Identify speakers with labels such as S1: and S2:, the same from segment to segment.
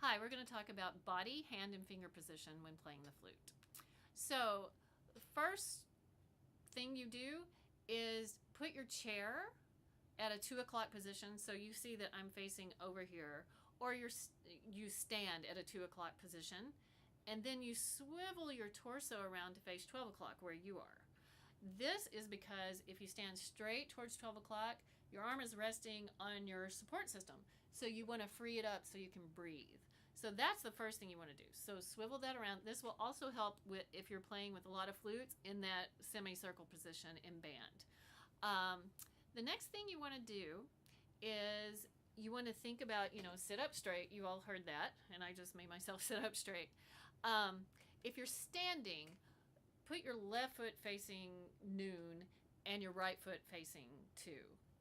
S1: Hi, we're going to talk about body, hand, and finger position when playing the flute. So the first thing you do is put your chair at a 2 o'clock position, so you see that I'm facing over here, or you stand at a 2 o'clock position, and then you swivel your torso around to face 12 o'clock where you are. This is because if you stand straight towards 12 o'clock, your arm is resting on your support system. So you want to free it up so you can breathe. So that's the first thing you want to do. So swivel that around. This will also help with if you're playing with a lot of flutes in that semicircle position in band. The next thing you want to do is you want to think about, sit up straight. You all heard that, and I just made myself sit up straight. If you're standing, put your left foot facing noon and your right foot facing 2.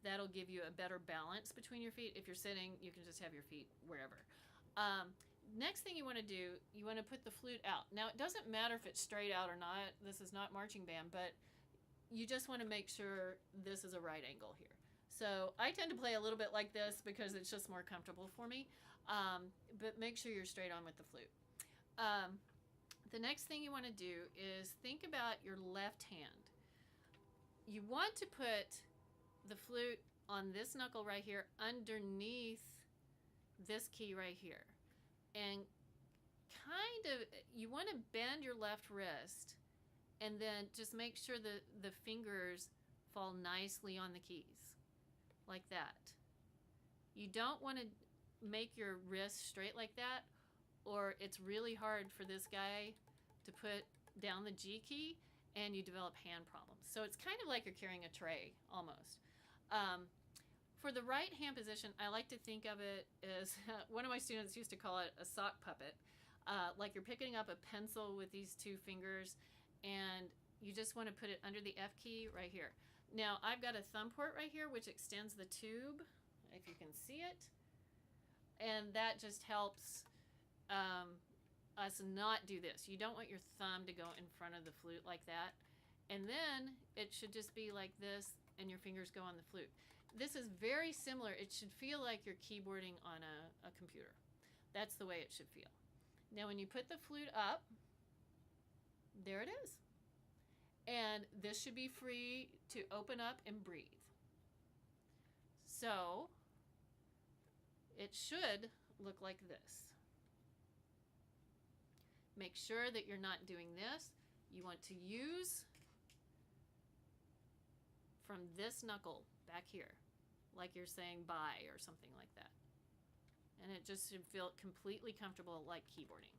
S1: That'll give you a better balance between your feet. If you're sitting, you can just have your feet wherever. Next thing you want to do, you want to put the flute out. Now, it doesn't matter if it's straight out or not. This is not marching band, but you just want to make sure this is a right angle here. So I tend to play a little bit like this because it's just more comfortable for me. But make sure you're straight on with the flute. The next thing you want to do is think about your left hand. You want to put the flute on this knuckle right here underneath this key right here. And you want to bend your left wrist and then just make sure that the fingers fall nicely on the keys, like that. You don't want to make your wrist straight like that, or it's really hard for this guy to put down the G key and you develop hand problems. So it's kind of like you're carrying a tray almost. For the right hand position, I like to think of it as, one of my students used to call it a sock puppet. Like you're picking up a pencil with these 2 fingers and you just want to put it under the F key right here. Now I've got a thumb port right here which extends the tube, if you can see it. And that just helps us not do this. You don't want your thumb to go in front of the flute like that. And then it should just be like this and your fingers go on the flute. This is very similar. It should feel like you're keyboarding on a computer. That's the way it should feel. Now when you put the flute up, there it is. And this should be free to open up and breathe. So it should look like this. Make sure that you're not doing this. You want to use from this knuckle back here, like you're saying bye or something like that. And it just should feel completely comfortable like keyboarding.